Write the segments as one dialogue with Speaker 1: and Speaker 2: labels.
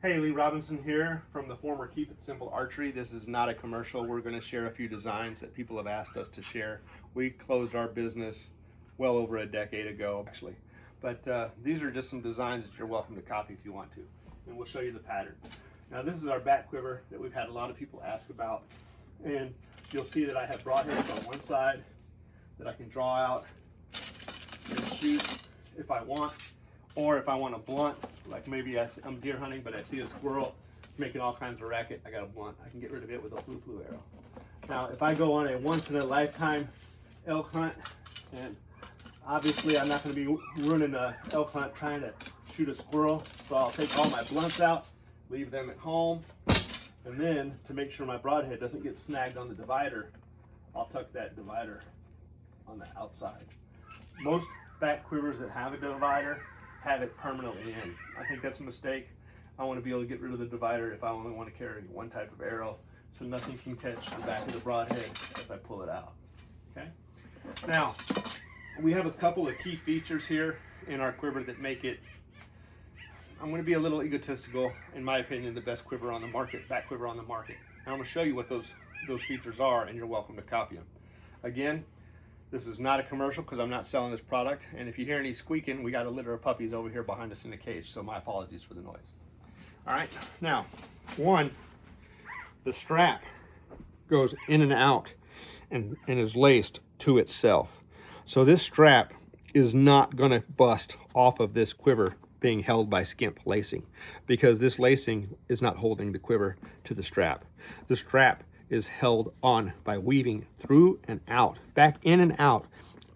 Speaker 1: Hey, Lee Robinson here from the former Keep It Simple Archery. This is not a commercial. We're going to share a few designs that people have asked us to share. We closed our business well over a decade ago, actually. But these are just some designs that you're welcome to copy if you want to. And we'll show you the pattern. Now this is our back quiver that we've had a lot of people ask about. And you'll see that I have broadheads on one side that I can draw out and shoot if I want. Or if I want a blunt, like maybe I'm deer hunting, but I see a squirrel making all kinds of racket, I got a blunt. I can get rid of it with a flu arrow. Now, if I go on a once-in-a-lifetime elk hunt, and obviously I'm not going to be ruining an elk hunt trying to shoot a squirrel, so I'll take all my blunts out, leave them at home, and then to make sure my broadhead doesn't get snagged on the divider, I'll tuck that divider on the outside. Most back quivers that have a divider have it permanently in. I think that's a mistake. I want to be able to get rid of the divider if I only want to carry one type of arrow, so nothing can catch the back of the broadhead as I pull it out. Okay. Now, we have a couple of key features here in our quiver that make it, I'm going to be a little egotistical, in my opinion, the best quiver on the market, back quiver on the market. And I'm going to show you what those features are, and you're welcome to copy them. Again, this is not a commercial because I'm not selling this product. And if you hear any squeaking, we got a litter of puppies over here behind us in the cage. So my apologies for the noise. All right, now, one, the strap goes in and out and is laced to itself. So this strap is not gonna bust off of this quiver being held by skimp lacing, because this lacing is not holding the quiver to the strap. The strap is held on by weaving through and out, back in and out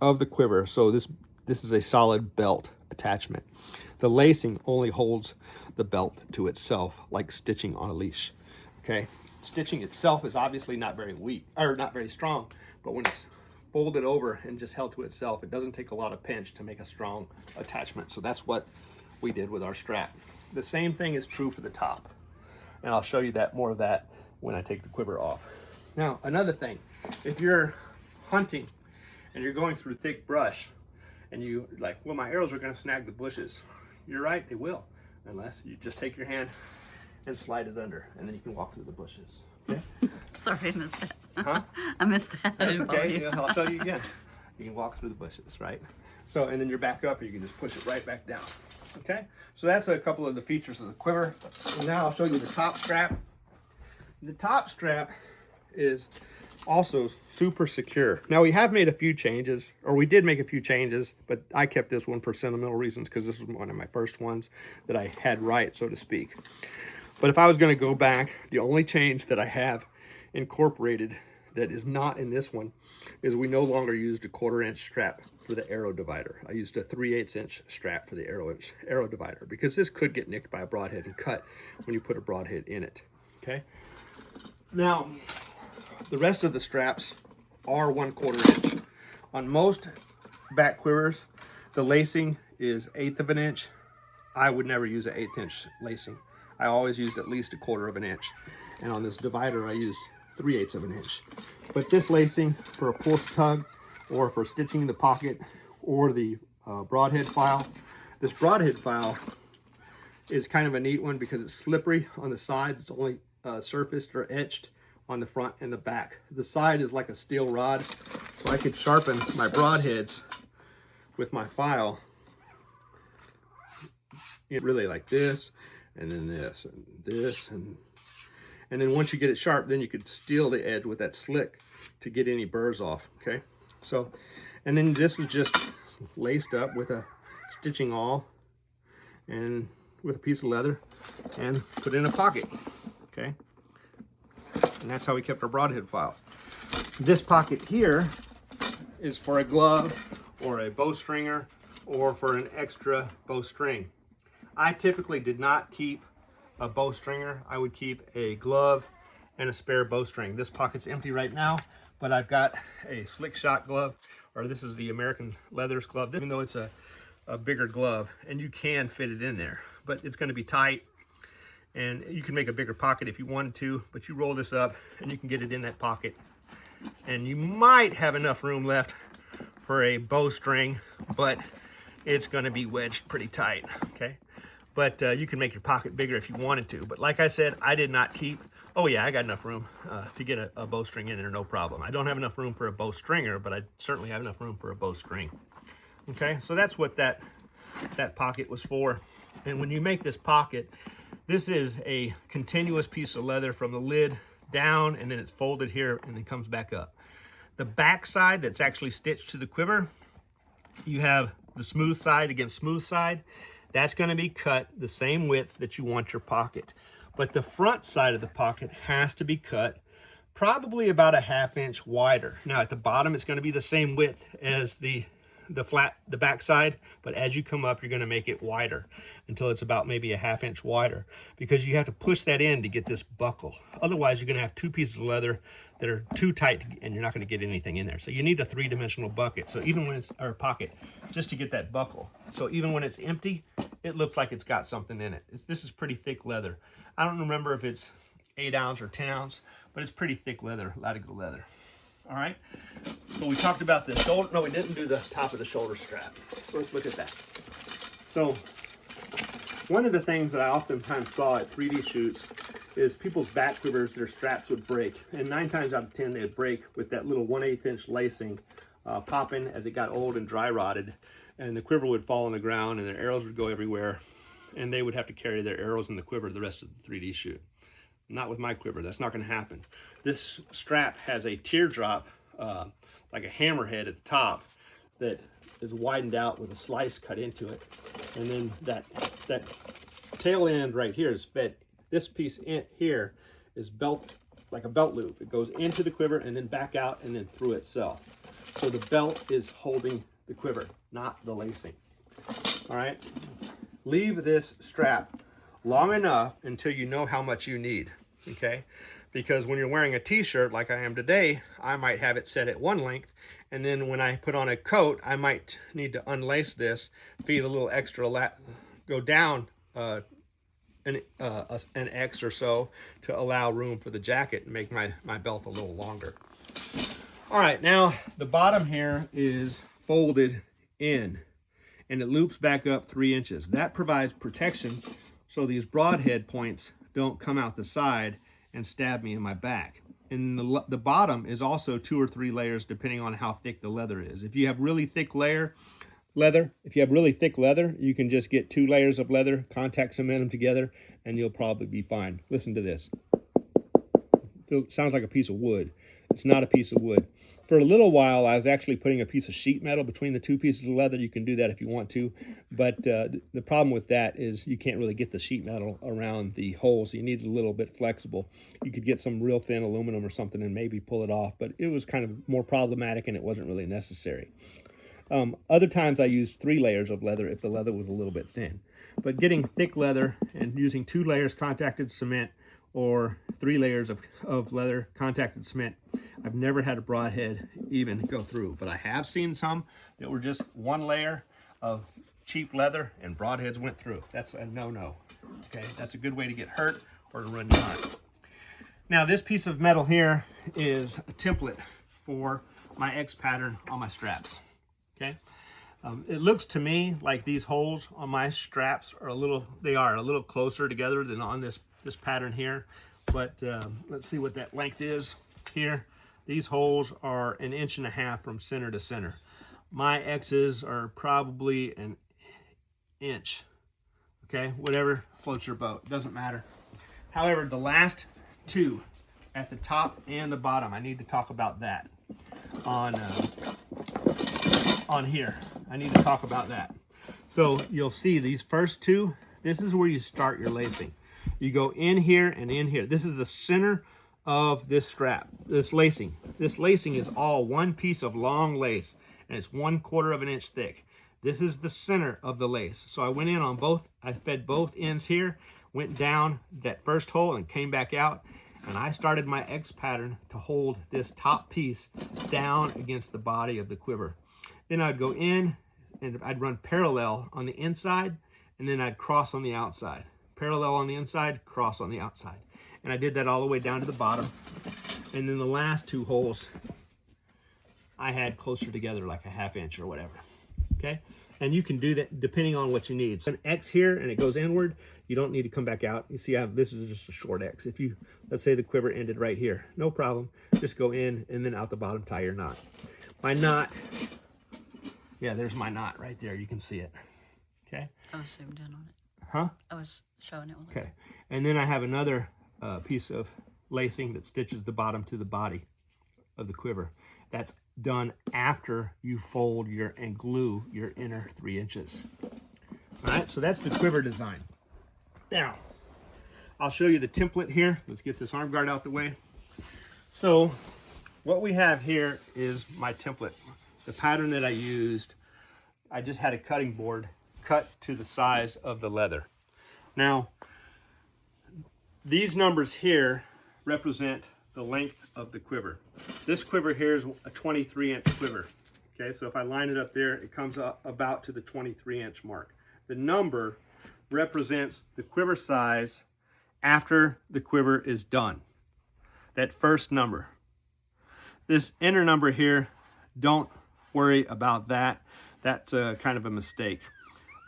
Speaker 1: of the quiver. So this is a solid belt attachment. The lacing only holds the belt to itself, like stitching on a leash. Okay, stitching itself is obviously not very weak, or not very strong, but when it's folded over and just held to itself, it doesn't take a lot of pinch to make a strong attachment. So that's what we did with our strap. The same thing is true for the top, and I'll show you that more of that when I take the quiver off. Now, another thing, if you're hunting and you're going through thick brush and you like, well, my arrows are gonna snag the bushes. You're right, they will, unless you just take your hand and slide it under, and then you can walk through the bushes. Okay?
Speaker 2: Sorry, I missed that.
Speaker 1: Huh?
Speaker 2: I missed that.
Speaker 1: That's okay, yeah, I'll show you again. You can walk through the bushes, right? So, and then you're back up, or you can just push it right back down. Okay, so that's a couple of the features of the quiver. And now I'll show you the top strap. The top strap is also super secure. Now, we have made a few changes, or we did make a few changes, but I kept this one for sentimental reasons because this was one of my first ones that I had right, so to speak. But if I was going to go back, the only change that I have incorporated that is not in this one is we no longer used a 1/4 inch strap for the arrow divider. I used a 3/8 inch strap for the arrow divider, because this could get nicked by a broadhead and cut when you put a broadhead in it. Okay. Now, the rest of the straps are 1/4 inch. On most back quivers, the lacing is 1/8 of an inch. I would never use an 1/8 inch lacing. I always used at least 1/4 of an inch. And on this divider, I used 3/8 of an inch. But this lacing for a pulse tug, or for stitching the pocket, or the broadhead file, this broadhead file is kind of a neat one because it's slippery on the sides. It's only surfaced or etched on the front and the back. The side is like a steel rod, so I could sharpen my broadheads with my file, really like this, and then this, and this, and then once you get it sharp, then you could steel the edge with that slick to get any burrs off. Okay, so, and then this was just laced up with a stitching awl and with a piece of leather and put in a pocket. Okay, and that's how we kept our broadhead file. This pocket here is for a glove or a bowstringer, or for an extra bowstring. I typically did not keep a bowstringer. I would keep a glove and a spare bowstring. This pocket's empty right now, but I've got a slick shot glove, or this is the American Leathers glove, even though it's a bigger glove, and you can fit it in there, but it's going to be tight. And you can make a bigger pocket if you wanted to, but you roll this up and you can get it in that pocket. And you might have enough room left for a bowstring, but it's going to be wedged pretty tight. Okay, but you can make your pocket bigger if you wanted to. But like I said, I did not keep, oh yeah, I got enough room to get a bowstring in there, no problem. I don't have enough room for a bowstringer, but I certainly have enough room for a bowstring. Okay, so that's what that pocket was for. And when you make this pocket, this is a continuous piece of leather from the lid down, and then it's folded here and then comes back up. The back side that's actually stitched to the quiver, you have the smooth side against smooth side. That's going to be cut the same width that you want your pocket. But the front side of the pocket has to be cut probably about a 1/2 inch wider. Now at the bottom, it's going to be the same width as the back side, but as you come up, you're going to make it wider until it's about maybe a 1/2 inch wider, because you have to push that in to get this buckle. Otherwise, you're going to have two pieces of leather that are too tight and you're not going to get anything in there. So you need a 3-dimensional bucket. So even when it's, or pocket, just to get that buckle. So even when it's empty, it looks like it's got something in it. This is pretty thick leather. I don't remember if it's 8 ounce or 10 ounce, but it's pretty thick leather, Latigo leather. All right, so we talked about the shoulder. No, we didn't do the top of the shoulder strap. So let's look at that. So one of the things that I oftentimes saw at 3D shoots is people's back quivers, their straps would break. And 9 times out of 10, they would break with that little 1/8 inch lacing popping as it got old and dry rotted. And the quiver would fall on the ground and their arrows would go everywhere. And they would have to carry their arrows in the quiver the rest of the 3D shoot. Not with my quiver, that's not gonna happen. This strap has a teardrop, like a hammerhead at the top that is widened out with a slice cut into it. And then that tail end right here is fed. This piece in here is belt, like a belt loop. It goes into the quiver and then back out and then through itself. So the belt is holding the quiver, not the lacing. All right, leave this strap long enough until you know how much you need, okay? Because when you're wearing a t-shirt like I am today, I might have it set at 1 length, and then when I put on a coat, I might need to unlace this, feed a little extra, go down an X or so to allow room for the jacket and make my belt a little longer. All right, now the bottom here is folded in, and it loops back up 3 inches. That provides protection so these broadhead points don't come out the side and stab me in my back. And the bottom is also 2 or 3 layers depending on how thick the leather is. If you have really thick leather, you can just get 2 layers of leather, contact cement them together, and you'll probably be fine. Listen to this. It sounds like a piece of wood. It's not a piece of wood. For a little while, I was actually putting a piece of sheet metal between the 2 pieces of leather. You can do that if you want to, but the problem with that is you can't really get the sheet metal around the holes. You need it a little bit flexible. You could get some real thin aluminum or something and maybe pull it off, but it was kind of more problematic and it wasn't really necessary. Other times I used 3 layers of leather if the leather was a little bit thin. But getting thick leather and using 2 layers contacted cement or 3 layers of leather contacted cement, I've never had a broadhead even go through, but I have seen some that were just 1 layer of cheap leather and broadheads went through. That's a no-no, okay? That's a good way to get hurt or to run your hunt. Now this piece of metal here is a template for my X pattern on my straps, okay? It looks to me like these holes on my straps are a little closer together than on this pattern here, but let's see what that length is here. These holes are 1.5 inches from center to center. My X's are probably 1 inch, okay? Whatever floats your boat, doesn't matter. However, the last 2 at the top and the bottom, I need to talk about that on here. I need to talk about that. So you'll see these first 2, this is where you start your lacing. You go in here and in here. This is the center of this strap, this lacing. This lacing is all 1 piece of long lace, and it's 1/4 of an inch thick. This is the center of the lace. So I went in on both, I fed both ends here, went down that first hole and came back out, and I started my X pattern to hold this top piece down against the body of the quiver. Then I'd go in and I'd run parallel on the inside, and then I'd cross on the outside. Parallel on the inside, cross on the outside. And I did that all the way down to the bottom. And then the last 2 holes I had closer together, like a 1/2 inch or whatever, okay? And you can do that depending on what you need. So an X here and it goes inward, you don't need to come back out. You see, this is just a short X. If you, let's say the quiver ended right here, no problem. Just go in and then out the bottom, tie your knot. My knot, yeah, there's my knot right there. You can see it. Okay.
Speaker 2: I was zoomed in on it.
Speaker 1: Huh?
Speaker 2: I was showing it.
Speaker 1: Okay. And then I have another piece of lacing that stitches the bottom to the body of the quiver. That's done after you fold and glue your inner 3 inches. All right, so that's the quiver design. Now, I'll show you the template here. Let's get this arm guard out the way. So what we have here is my template. The pattern that I used, I just had a cutting board cut to the size of the leather. Now, these numbers here represent the length of the quiver. This quiver here is a 23-inch quiver. Okay, so if I line it up there, it comes up about to the 23-inch mark. The number represents the quiver size after the quiver is done. That first number. This inner number here, don't worry about that. That's kind of a mistake.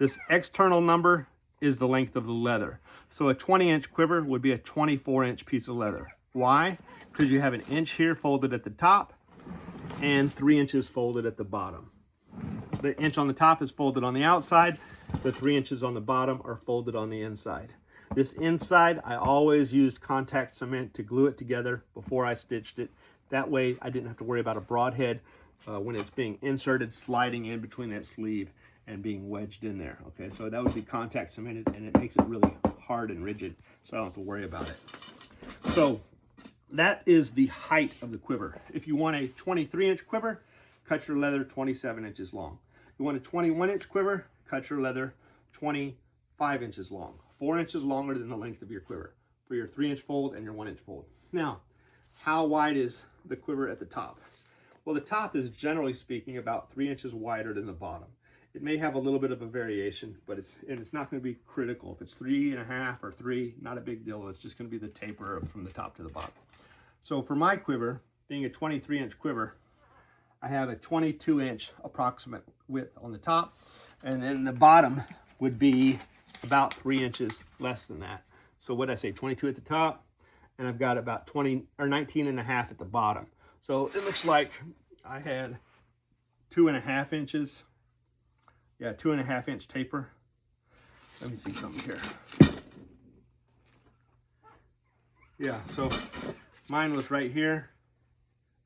Speaker 1: This external number is the length of the leather. So a 20-inch quiver would be a 24-inch piece of leather. Why? Because you have an inch here folded at the top and 3 inches folded at the bottom. The inch on the top is folded on the outside. The 3 inches on the bottom are folded on the inside. This inside, I always used contact cement to glue it together before I stitched it. That way I didn't have to worry about a broadhead when it's being inserted, sliding in between that sleeve and being wedged in there. Okay, so that would be contact cemented, and it makes it really hard and rigid, so I don't have to worry about it. So that is the height of the quiver. If you want a 23-inch quiver, cut your leather 27 inches long. You want a 21-inch quiver, cut your leather 25 inches long, 4 inches longer than the length of your quiver for your 3-inch fold and your 1-inch fold. Now, how wide is the quiver at the top? Well, the top is, generally speaking, about 3 inches wider than the bottom. It may have a little bit of a variation, but it's not going to be critical. If it's 3.5 or 3, not a big deal. It's just going to be the taper from the top to the bottom. So for my quiver, being a 23-inch quiver, I have a 22-inch approximate width on the top, and then the bottom would be about 3 inches less than that. So what did I say, 22 at the top, and I've got about 19.5 at the bottom. So it looks like I had 2.5 inches. Yeah, 2.5 inch taper. Let me see something here. Yeah, so mine was right here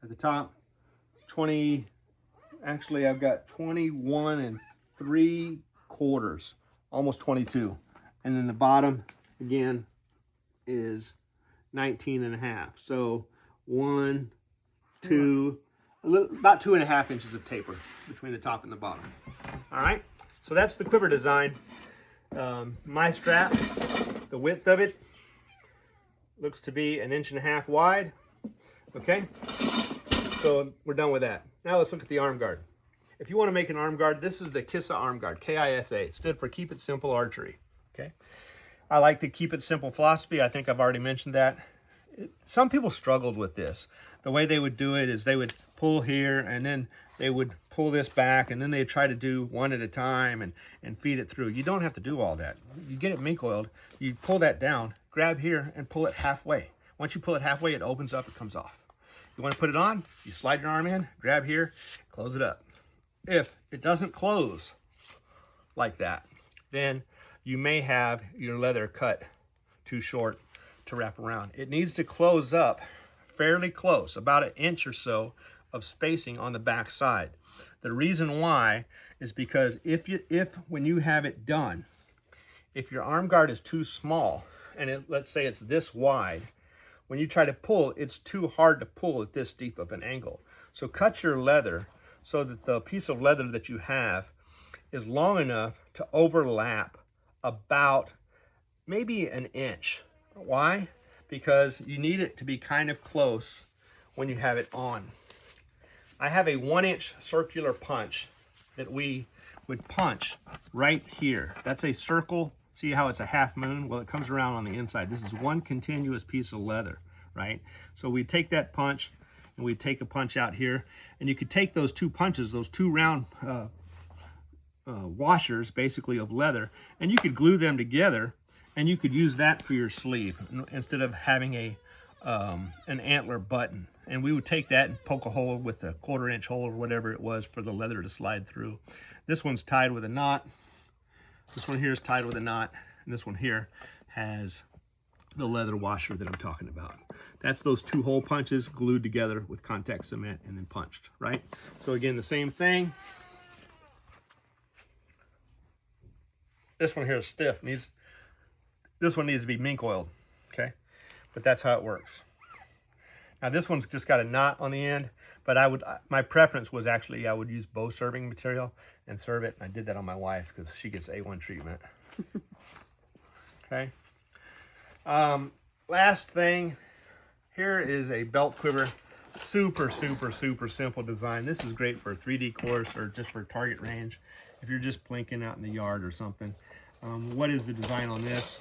Speaker 1: at the top. Actually I've got 21 3/4, almost 22. And then the bottom again is 19.5. So 1, 2, about 2.5 inches of taper between the top and the bottom. All right, so that's the quiver design. My strap, the width of it looks to be 1.5 inches wide. Okay, so we're done with that. Now let's look at the arm guard. If you want to make an arm guard, this is the KISA arm guard, K-I-S-A. It stood for Keep It Simple Archery. Okay, I like the Keep It Simple philosophy. I think I've already mentioned that. Some people struggled with this. The way they would do it is they would pull here and then they would pull this back and then they'd try to do one at a time and feed it through. You don't have to do all that. You get it mink oiled, you pull that down, grab here and pull it halfway. Once you pull it halfway, it opens up, it comes off. You want to put it on, you slide your arm in, grab here, close it up. If it doesn't close like that, then you may have your leather cut too short to wrap around. It needs to close up fairly close, about 1 inch or so of spacing on the back side. The reason why is because if when you have it done, if your arm guard is too small, and let's say it's this wide, when you try to pull, it's too hard to pull at this steep of an angle. So cut your leather so that the piece of leather that you have is long enough to overlap about maybe 1 inch. Why? Because you need it to be kind of close when you have it on. I have a 1-inch circular punch that we would punch right here. That's a circle. See how it's a half moon? Well, it comes around on the inside. This is one continuous piece of leather, right? So we take that punch and we take a punch out here, and you could take those two punches, those two round washers, basically of leather, and you could glue them together, and you could use that for your sleeve instead of having an antler button. And we would take that and poke a hole with a 1/4-inch hole or whatever it was for the leather to slide through. This one's tied with a knot. This one here is tied with a knot, and this one here has the leather washer that I'm talking about. That's those 2 hole punches glued together with contact cement and then punched, right? So again, the same thing. This one here is stiff. This one needs to be mink oiled, okay? But that's how it works. Now this one's just got a knot on the end, but my preference was actually I would use bow serving material and serve it. And I did that on my wife's because she gets A1 treatment. Okay. Last thing, here is a belt quiver. Super, super, super simple design. This is great for a 3D course or just for target range. If you're just blinking out in the yard or something. What is the design on this?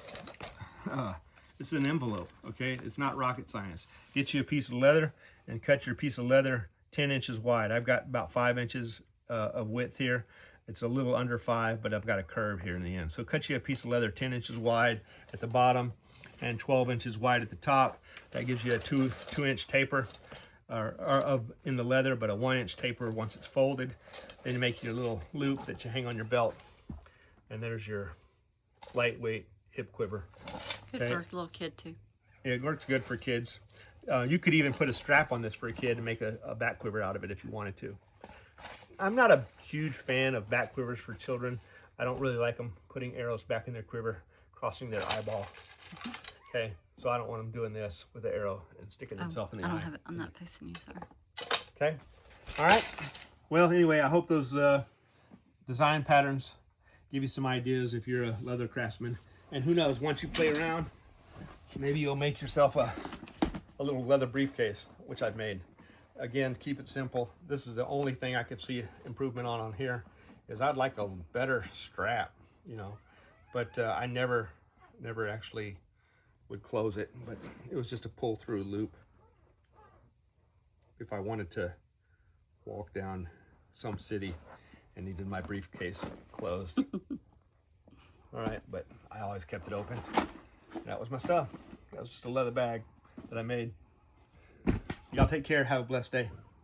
Speaker 1: This is an envelope, okay? It's not rocket science. Get you a piece of leather and cut your piece of leather 10 inches wide. I've got about 5 inches of width here. It's a little under 5, but I've got a curve here in the end. So cut you a piece of leather 10 inches wide at the bottom and 12 inches wide at the top. That gives you a 2-inch taper in the leather, but a 1-inch taper once it's folded. Then you make your little loop that you hang on your belt. And there's your lightweight hip quiver.
Speaker 2: Good
Speaker 1: okay?
Speaker 2: for a little kid too.
Speaker 1: Yeah, it works good for kids. You could even put a strap on this for a kid and make a back quiver out of it if you wanted to. I'm not a huge fan of back quivers for children. I don't really like them putting arrows back in their quiver, crossing their eyeball. Okay, so I don't want them doing this with the arrow and sticking itself in the eye.
Speaker 2: I don't have it. I'm not facing you, sorry.
Speaker 1: Okay, all right. Well, anyway, I hope those design patterns give you some ideas if you're a leather craftsman. And who knows, once you play around, maybe you'll make yourself a little leather briefcase, which I've made. Again, keep it simple. This is the only thing I could see improvement on here, is I'd like a better strap, you know. But I never actually would close it, but it was just a pull-through loop. If I wanted to walk down some city and needed my briefcase closed. All right, but I always kept it open. That was my stuff. That was just a leather bag that I made. Y'all take care. Have a blessed day.